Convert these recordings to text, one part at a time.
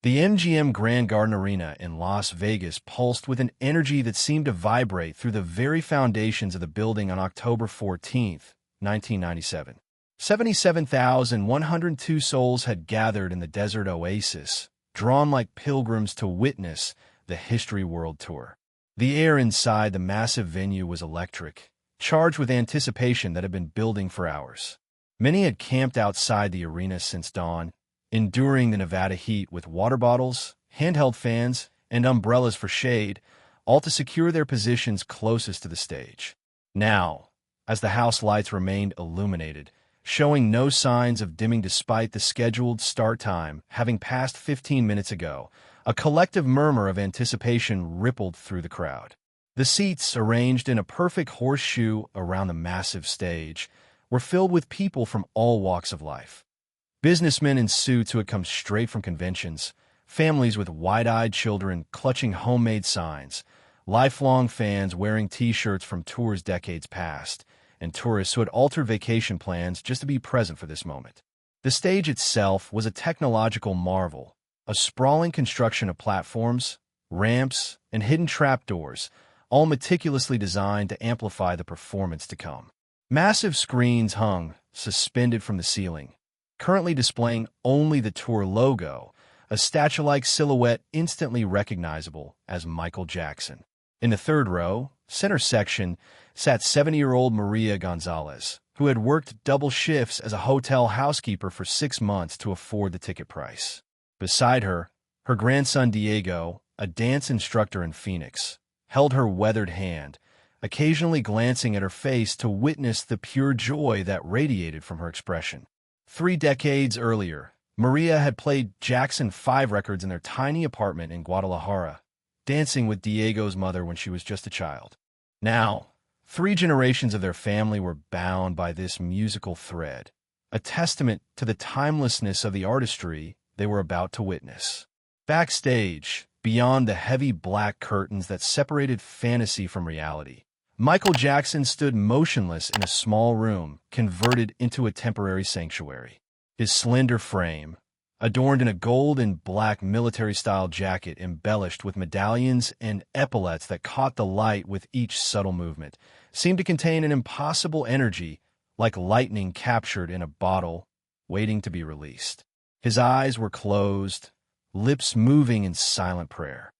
The MGM Grand Garden Arena in Las Vegas pulsed with an energy that seemed to vibrate through the very foundations of the building on October 14, 1997. 77,102 souls had gathered in the desert oasis, drawn like pilgrims to witness the History World Tour. The air inside the massive venue was electric, charged with anticipation that had been building for hours. Many had camped outside the arena since dawn, enduring the Nevada heat with water bottles, handheld fans, and umbrellas for shade, all to secure their positions closest to the stage. Now, as the house lights remained illuminated, showing no signs of dimming despite the scheduled start time having passed 15 minutes ago, a collective murmur of anticipation rippled through the crowd. The seats, arranged in a perfect horseshoe around the massive stage, were filled with people from all walks of life. Businessmen in suits who had come straight from conventions, families with wide-eyed children clutching homemade signs, lifelong fans wearing T-shirts from tours decades past, and tourists who had altered vacation plans just to be present for this moment. The stage itself was a technological marvel, a sprawling construction of platforms, ramps, and hidden trapdoors, all meticulously designed to amplify the performance to come. Massive screens hung, suspended from the ceiling, currently displaying only the tour logo, a statue-like silhouette instantly recognizable as Michael Jackson. In the third row, center section, sat 70-year-old Maria Gonzalez, who had worked double shifts as a hotel housekeeper for 6 months to afford the ticket price. Beside her, her grandson Diego, a dance instructor in Phoenix, held her weathered hand, occasionally glancing at her face to witness the pure joy that radiated from her expression. 3 decades earlier, Maria had played Jackson 5 records in their tiny apartment in Guadalajara, dancing with Diego's mother when she was just a child. Now, 3 generations of their family were bound by this musical thread, a testament to the timelessness of the artistry they were about to witness. Backstage, beyond the heavy black curtains that separated fantasy from reality, Michael Jackson stood motionless in a small room converted into a temporary sanctuary. His slender frame, adorned in a gold and black military-style jacket embellished with medallions and epaulets that caught the light with each subtle movement, seemed to contain an impossible energy like lightning captured in a bottle, waiting to be released. His eyes were closed, lips moving in silent prayer.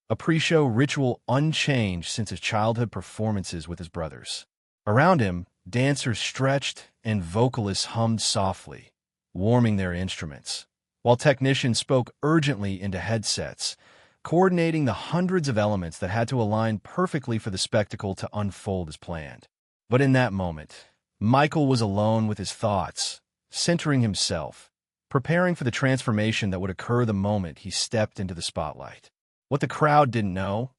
A pre-show ritual unchanged since his childhood performances with his brothers. Around him, dancers stretched and vocalists hummed softly, warming their instruments, while technicians spoke urgently into headsets, coordinating the hundreds of elements that had to align perfectly for the spectacle to unfold as planned. But in that moment, Michael was alone with his thoughts, centering himself, preparing for the transformation that would occur the moment he stepped into the spotlight. What the crowd didn't know,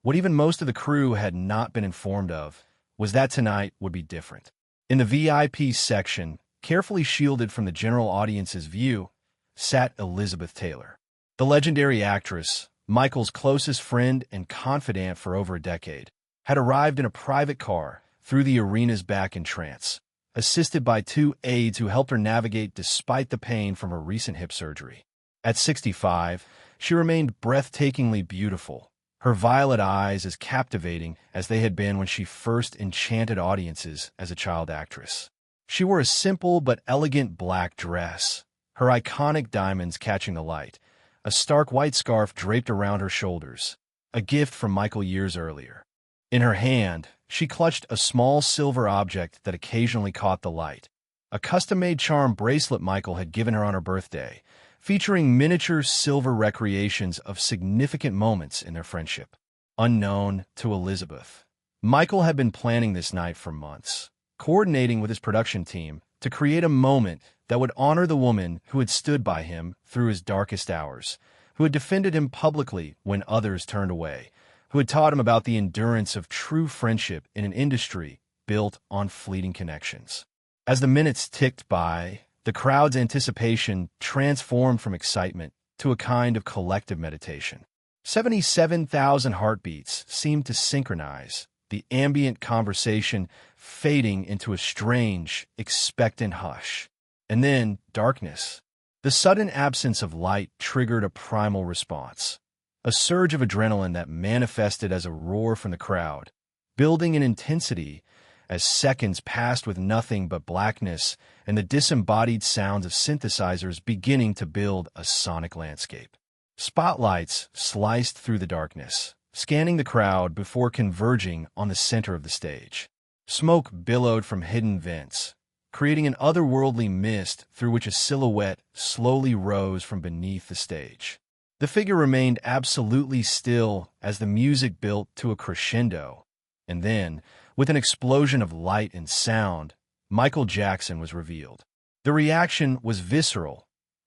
what even most of the crew had not been informed of, was that tonight would be different. In the VIP section, carefully shielded from the general audience's view, sat Elizabeth Taylor. The legendary actress, Michael's closest friend and confidant for over a decade, had arrived in a private car through the arena's back entrance, assisted by 2 aides who helped her navigate despite the pain from her recent hip surgery. At 65, she remained breathtakingly beautiful, her violet eyes as captivating as they had been when she first enchanted audiences as a child actress. She wore a simple but elegant black dress, her iconic diamonds catching the light, a stark white scarf draped around her shoulders, a gift from Michael years earlier. In her hand, she clutched a small silver object that occasionally caught the light, a custom-made charm bracelet Michael had given her on her birthday, featuring miniature silver recreations of significant moments in their friendship. Unknown to Elizabeth, Michael had been planning this night for months, coordinating with his production team to create a moment that would honor the woman who had stood by him through his darkest hours, who had defended him publicly when others turned away, who had taught him about the endurance of true friendship in an industry built on fleeting connections. As the minutes ticked by, the crowd's anticipation transformed from excitement to a kind of collective meditation. 77,000 heartbeats seemed to synchronize, the ambient conversation fading into a strange, expectant hush. And then darkness. The sudden absence of light triggered a primal response, a surge of adrenaline that manifested as a roar from the crowd, building in intensity as seconds passed with nothing but blackness and the disembodied sounds of synthesizers beginning to build a sonic landscape. Spotlights sliced through the darkness, scanning the crowd before converging on the center of the stage. Smoke billowed from hidden vents, creating an otherworldly mist through which a silhouette slowly rose from beneath the stage. The figure remained absolutely still as the music built to a crescendo, and then, with an explosion of light and sound, Michael Jackson was revealed. The reaction was visceral,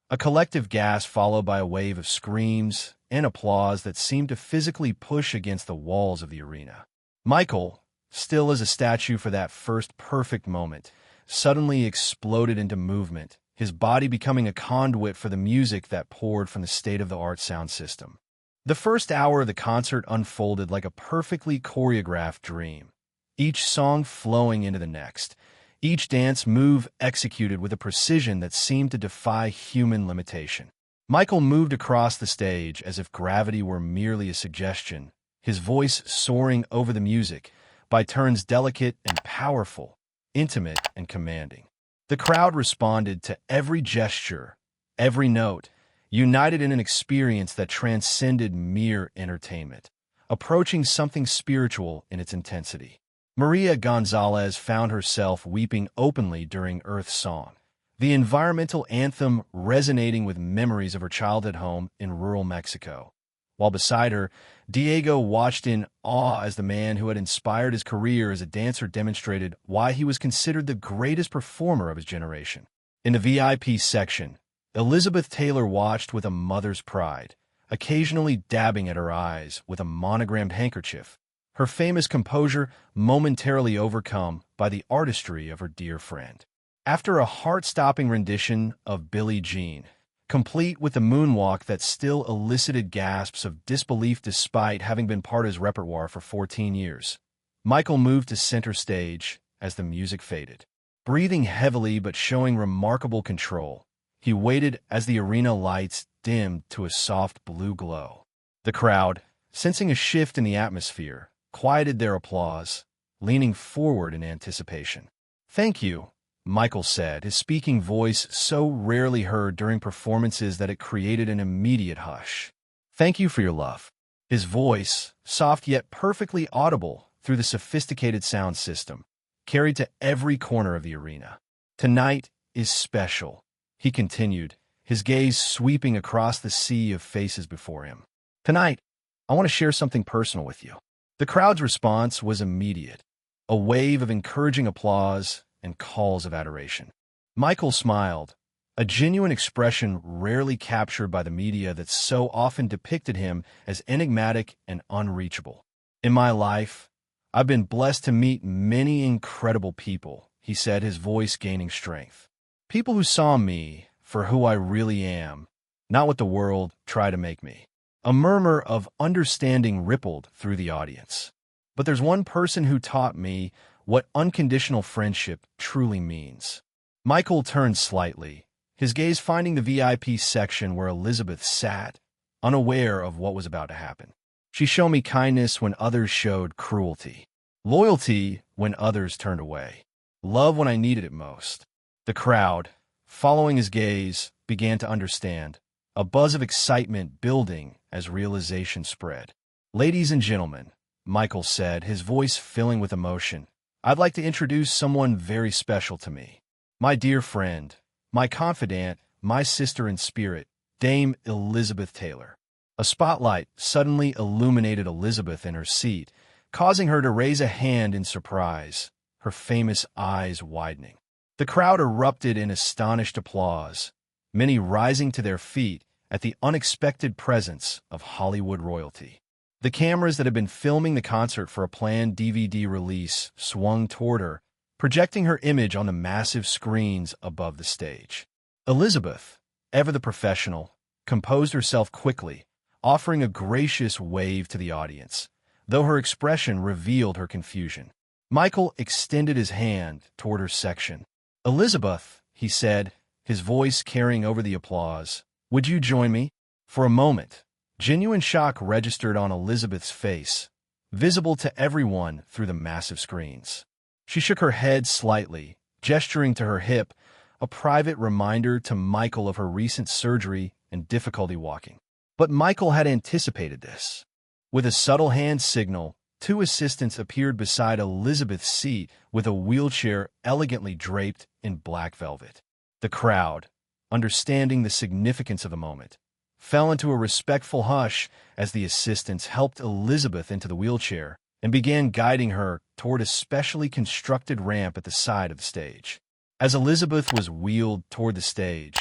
a collective gasp followed by a wave of screams and applause that seemed to physically push against the walls of the arena. Michael, still as a statue for that first perfect moment, suddenly exploded into movement, his body becoming a conduit for the music that poured from the state-of-the-art sound system. The first hour of the concert unfolded like a perfectly choreographed dream, each song flowing into the next, each dance move executed with a precision that seemed to defy human limitation. Michael moved across the stage as if gravity were merely a suggestion, his voice soaring over the music, by turns delicate and powerful, intimate and commanding. The crowd responded to every gesture, every note, united in an experience that transcended mere entertainment, approaching something spiritual in its intensity. Maria Gonzalez found herself weeping openly during Earth's Song, the environmental anthem resonating with memories of her childhood home in rural Mexico. While beside her, Diego watched in awe as the man who had inspired his career as a dancer demonstrated why he was considered the greatest performer of his generation. In the VIP section, Elizabeth Taylor watched with a mother's pride, occasionally dabbing at her eyes with a monogrammed handkerchief, her famous composure momentarily overcome by the artistry of her dear friend. After a heart-stopping rendition of Billie Jean, complete with the moonwalk that still elicited gasps of disbelief despite having been part of his repertoire for 14 years, Michael moved to center stage as the music faded. Breathing heavily but showing remarkable control, he waited as the arena lights dimmed to a soft blue glow. The crowd, sensing a shift in the atmosphere, quieted their applause, leaning forward in anticipation. "Thank you," Michael said, his speaking voice so rarely heard during performances that it created an immediate hush. "Thank you for your love." His voice, soft yet perfectly audible through the sophisticated sound system, carried to every corner of the arena. "Tonight is special," he continued, his gaze sweeping across the sea of faces before him. "Tonight, I want to share something personal with you." The crowd's response was immediate, a wave of encouraging applause and calls of adoration. Michael smiled, a genuine expression rarely captured by the media that so often depicted him as enigmatic and unreachable. "In my life, I've been blessed to meet many incredible people," he said, his voice gaining strength. "People who saw me for who I really am, not what the world tried to make me." A murmur of understanding rippled through the audience. "But there's one person who taught me what unconditional friendship truly means." Michael turned slightly, his gaze finding the VIP section where Elizabeth sat, unaware of what was about to happen. "She showed me kindness when others showed cruelty, loyalty when others turned away, love when I needed it most." The crowd, following his gaze, began to understand, a buzz of excitement building as realization spread. "Ladies and gentlemen," Michael said, his voice filling with emotion, "I'd like to introduce someone very special to me. My dear friend, my confidant, my sister in spirit, Dame Elizabeth Taylor." A spotlight suddenly illuminated Elizabeth in her seat, causing her to raise a hand in surprise, her famous eyes widening. The crowd erupted in astonished applause, many rising to their feet at the unexpected presence of Hollywood royalty. The cameras that had been filming the concert for a planned DVD release swung toward her, projecting her image on the massive screens above the stage. Elizabeth, ever the professional, composed herself quickly, offering a gracious wave to the audience, though her expression revealed her confusion. Michael extended his hand toward her section. "Elizabeth," he said, his voice carrying over the applause. "Would you join me?" For a moment, genuine shock registered on Elizabeth's face, visible to everyone through the massive screens. She shook her head slightly, gesturing to her hip, a private reminder to Michael of her recent surgery and difficulty walking. But Michael had anticipated this. With a subtle hand signal, two assistants appeared beside Elizabeth's seat with a wheelchair elegantly draped in black velvet. The crowd, understanding the significance of the moment, fell into a respectful hush as the assistants helped Elizabeth into the wheelchair and began guiding her toward a specially constructed ramp at the side of the stage. As Elizabeth was wheeled toward the stage,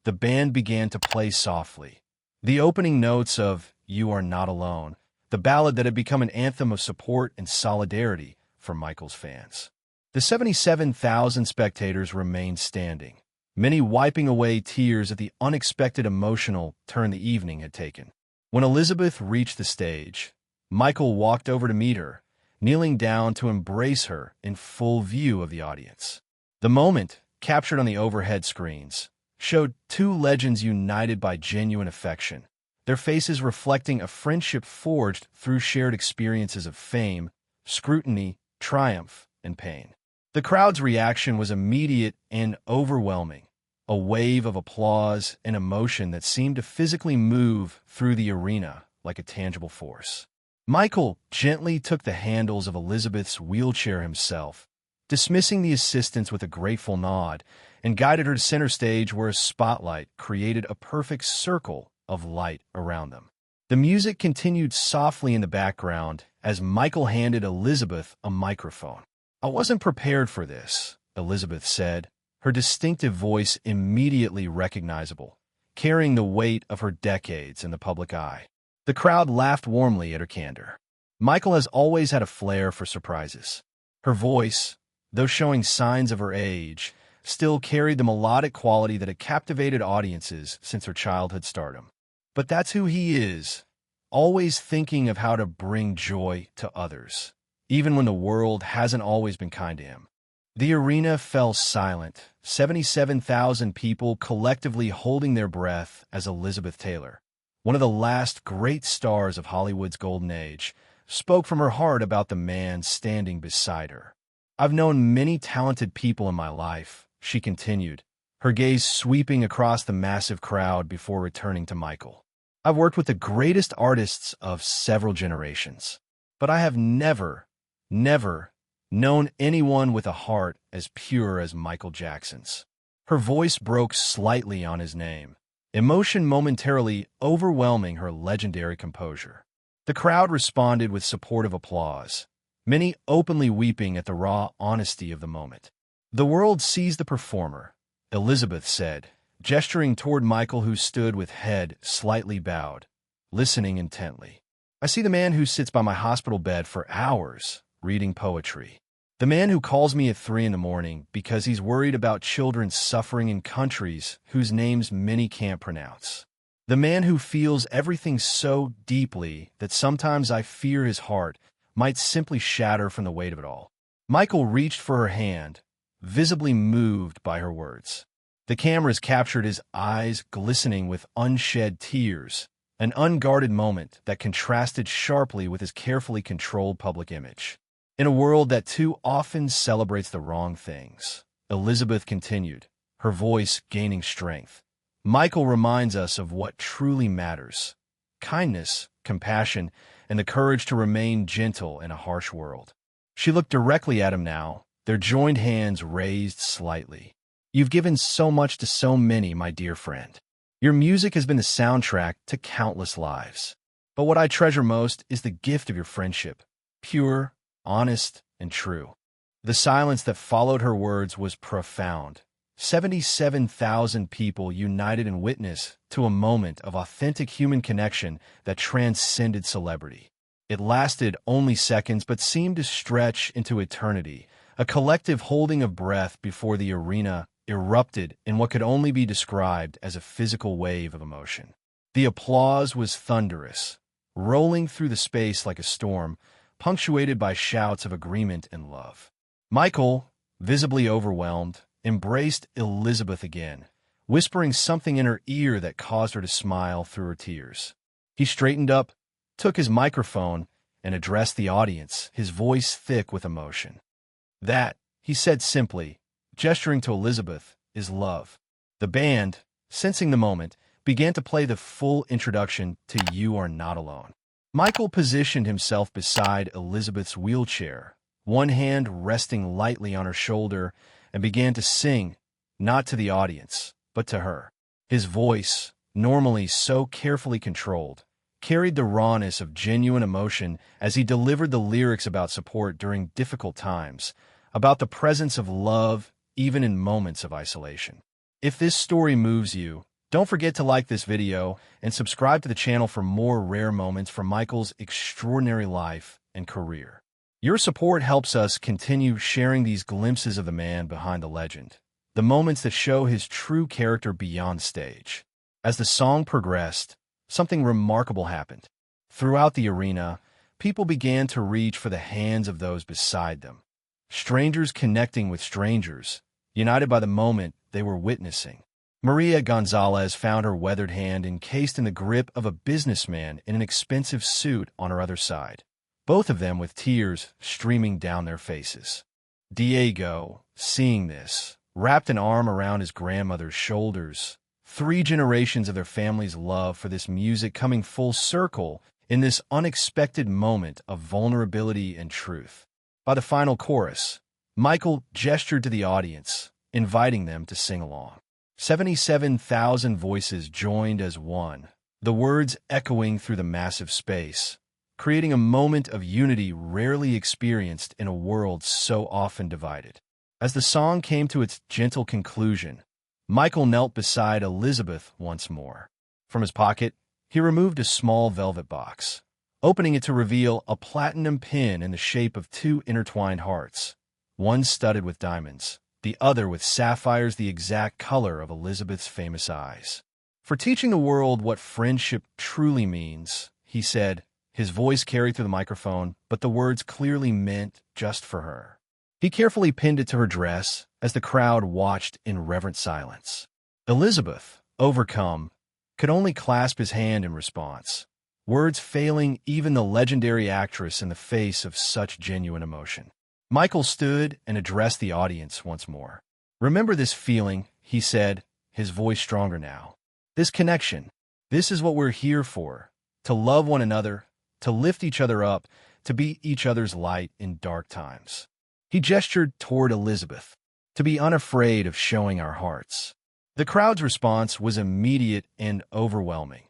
the band began to play softly. The opening notes of "You Are Not Alone," the ballad that had become an anthem of support and solidarity for Michael's fans. The 77,000 spectators remained standing, many wiping away tears at the unexpected emotional turn the evening had taken. When Elizabeth reached the stage, Michael walked over to meet her, kneeling down to embrace her in full view of the audience. The moment, captured on the overhead screens, showed two legends united by genuine affection, their faces reflecting a friendship forged through shared experiences of fame, scrutiny, triumph, and pain. The crowd's reaction was immediate and overwhelming, a wave of applause and emotion that seemed to physically move through the arena like a tangible force. Michael gently took the handles of Elizabeth's wheelchair himself, dismissing the assistants with a grateful nod, and guided her to center stage where a spotlight created a perfect circle of light around them. The music continued softly in the background as Michael handed Elizabeth a microphone. "I wasn't prepared for this," Elizabeth said, her distinctive voice immediately recognizable, carrying the weight of her decades in the public eye. The crowd laughed warmly at her candor. Michael has always had a flair for surprises. Her voice, though showing signs of her age, still carried the melodic quality that had captivated audiences since her childhood stardom. But that's who he is, always thinking of how to bring joy to others, even when the world hasn't always been kind to him. The arena fell silent, 77,000 people collectively holding their breath as Elizabeth Taylor, one of the last great stars of Hollywood's golden age, spoke from her heart about the man standing beside her. "I've known many talented people in my life," she continued, her gaze sweeping across the massive crowd before returning to Michael. "I've worked with the greatest artists of several generations, but I have never known anyone with a heart as pure as Michael Jackson's." Her voice broke slightly on his name, emotion momentarily overwhelming her legendary composure. The crowd responded with supportive applause, many openly weeping at the raw honesty of the moment. "The world sees the performer," Elizabeth said, gesturing toward Michael, who stood with head slightly bowed, listening intently. "I see the man who sits by my hospital bed for hours, reading poetry. The man who calls me at 3 a.m. because he's worried about children suffering in countries whose names many can't pronounce. The man who feels everything so deeply that sometimes I fear his heart might simply shatter from the weight of it all." Michael reached for her hand, visibly moved by her words. The cameras captured his eyes glistening with unshed tears, an unguarded moment that contrasted sharply with his carefully controlled public image. "In a world that too often celebrates the wrong things," Elizabeth continued, her voice gaining strength, "Michael reminds us of what truly matters: kindness, compassion, and the courage to remain gentle in a harsh world." She looked directly at him now, their joined hands raised slightly. "You've given so much to so many, my dear friend. Your music has been the soundtrack to countless lives. But what I treasure most is the gift of your friendship, pure, honest, and true." The silence that followed her words was profound. 77,000 people united in witness to a moment of authentic human connection that transcended celebrity. It lasted only seconds but seemed to stretch into eternity, a collective holding of breath before the arena erupted in what could only be described as a physical wave of emotion. The applause was thunderous, rolling through the space like a storm, punctuated by shouts of agreement and love. Michael, visibly overwhelmed, embraced Elizabeth again, whispering something in her ear that caused her to smile through her tears. He straightened up, took his microphone, and addressed the audience, his voice thick with emotion. "That," he said simply, gesturing to Elizabeth, "is love." The band, sensing the moment, began to play the full introduction to You Are Not Alone. Michael positioned himself beside Elizabeth's wheelchair, one hand resting lightly on her shoulder, and began to sing, not to the audience, but to her. His voice, normally so carefully controlled, carried the rawness of genuine emotion as he delivered the lyrics about support during difficult times, about the presence of love even in moments of isolation. If this story moves you, don't forget to like this video and subscribe to the channel for more rare moments from Michael's extraordinary life and career. Your support helps us continue sharing these glimpses of the man behind the legend, the moments that show his true character beyond stage. As the song progressed, something remarkable happened. Throughout the arena, people began to reach for the hands of those beside them. Strangers connecting with strangers, united by the moment they were witnessing. Maria Gonzalez found her weathered hand encased in the grip of a businessman in an expensive suit on her other side, both of them with tears streaming down their faces. Diego, seeing this, wrapped an arm around his grandmother's shoulders, 3 generations of their family's love for this music coming full circle in this unexpected moment of vulnerability and truth. By the final chorus, Michael gestured to the audience, inviting them to sing along. 77,000 voices joined as one, the words echoing through the massive space, creating a moment of unity rarely experienced in a world so often divided. As the song came to its gentle conclusion, Michael knelt beside Elizabeth once more. From his pocket, he removed a small velvet box, opening it to reveal a platinum pin in the shape of 2 intertwined hearts, one studded with diamonds, the other with sapphires the exact color of Elizabeth's famous eyes. "For teaching the world what friendship truly means," he said, his voice carried through the microphone, but the words clearly meant just for her. He carefully pinned it to her dress as the crowd watched in reverent silence. Elizabeth, overcome, could only clasp his hand in response, words failing even the legendary actress in the face of such genuine emotion. Michael stood and addressed the audience once more. "Remember this feeling," he said, his voice stronger now. "This connection. This is what we're here for, to love one another, to lift each other up, to be each other's light in dark times." He gestured toward Elizabeth, "to be unafraid of showing our hearts." The crowd's response was immediate and overwhelming.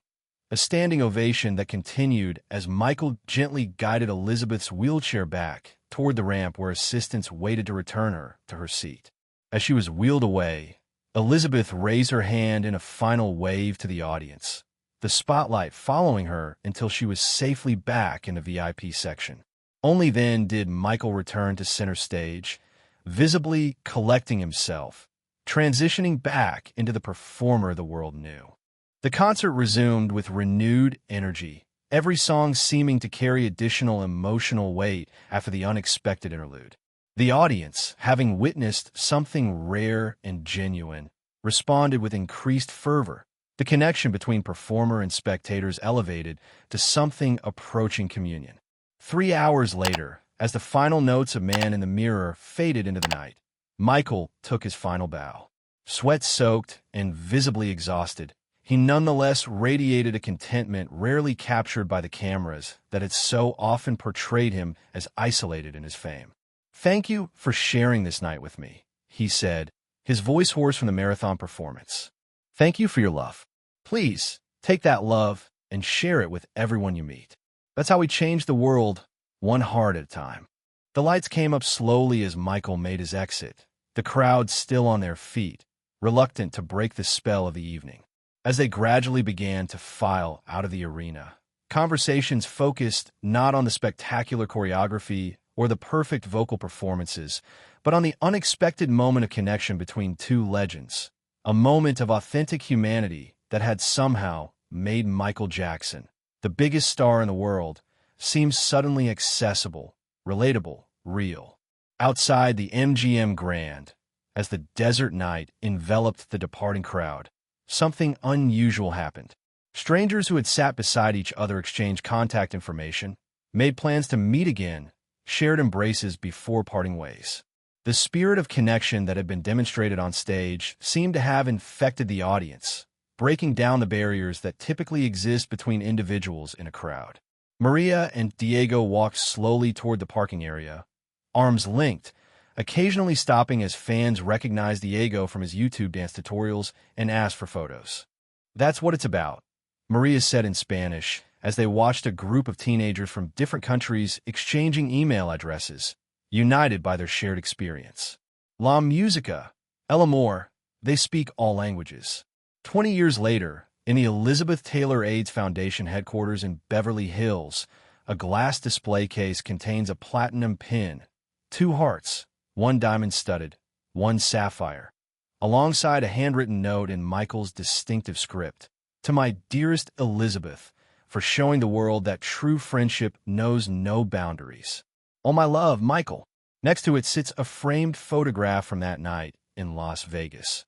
A standing ovation that continued as Michael gently guided Elizabeth's wheelchair back toward the ramp where assistants waited to return her to her seat. As she was wheeled away, Elizabeth raised her hand in a final wave to the audience, the spotlight following her until she was safely back in the VIP section. Only then did Michael return to center stage, visibly collecting himself, transitioning back into the performer the world knew. The concert resumed with renewed energy, every song seeming to carry additional emotional weight after the unexpected interlude. The audience, having witnessed something rare and genuine, responded with increased fervor. The connection between performer and spectators elevated to something approaching communion. 3 hours later, as the final notes of Man in the Mirror faded into the night, Michael took his final bow. Sweat-soaked and visibly exhausted, he nonetheless radiated a contentment rarely captured by the cameras that had so often portrayed him as isolated in his fame. "Thank you for sharing this night with me," he said, his voice hoarse from the marathon performance. "Thank you for your love. Please, take that love and share it with everyone you meet." That's how we change the world, one heart at a time. The lights came up slowly as Michael made his exit, the crowd still on their feet, reluctant to break the spell of the evening. As they gradually began to file out of the arena, conversations focused not on the spectacular choreography or the perfect vocal performances, but on the unexpected moment of connection between 2 legends, a moment of authentic humanity that had somehow made Michael Jackson, the biggest star in the world, seem suddenly accessible, relatable, real. Outside the MGM Grand, As the desert night enveloped the departing crowd, something unusual happened. Strangers who had sat beside each other exchanged contact information, made plans to meet again, shared embraces before parting ways. The spirit of connection that had been demonstrated on stage seemed to have infected the audience, breaking down the barriers that typically exist between individuals in a crowd. Maria and Diego walked slowly toward the parking area, arms linked, occasionally stopping as fans recognized Diego from his YouTube dance tutorials and asked for photos. "That's what it's about," Maria said in Spanish as they watched a group of teenagers from different countries exchanging email addresses, united by their shared experience. La música, el amor, they speak all languages. 20 years later, in the Elizabeth Taylor AIDS Foundation headquarters in Beverly Hills, a glass display case contains a platinum pin, 2 hearts, 1 diamond-studded, 1 sapphire, alongside a handwritten note in Michael's distinctive script. "To my dearest Elizabeth, for showing the world that true friendship knows no boundaries. All my love, Michael." Next to it sits a framed photograph from that night in Las Vegas.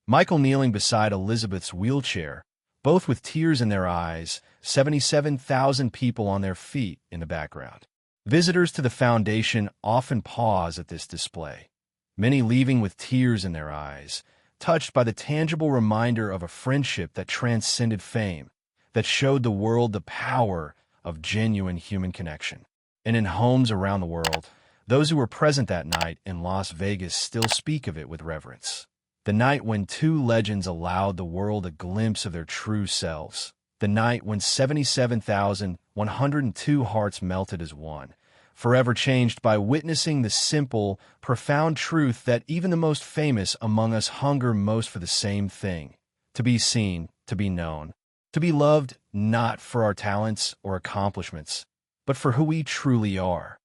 Michael kneeling beside Elizabeth's wheelchair, both with tears in their eyes, 77,000 people on their feet in the background. Visitors to the foundation often pause at this display, many leaving with tears in their eyes, touched by the tangible reminder of a friendship that transcended fame, that showed the world the power of genuine human connection. And in homes around the world, those who were present that night in Las Vegas still speak of it with reverence. The night when 2 legends allowed the world a glimpse of their true selves. The night when 77,102 hearts melted as one, forever changed by witnessing the simple, profound truth that even the most famous among us hunger most for the same thing: to be seen, to be known, to be loved not for our talents or accomplishments, but for who we truly are.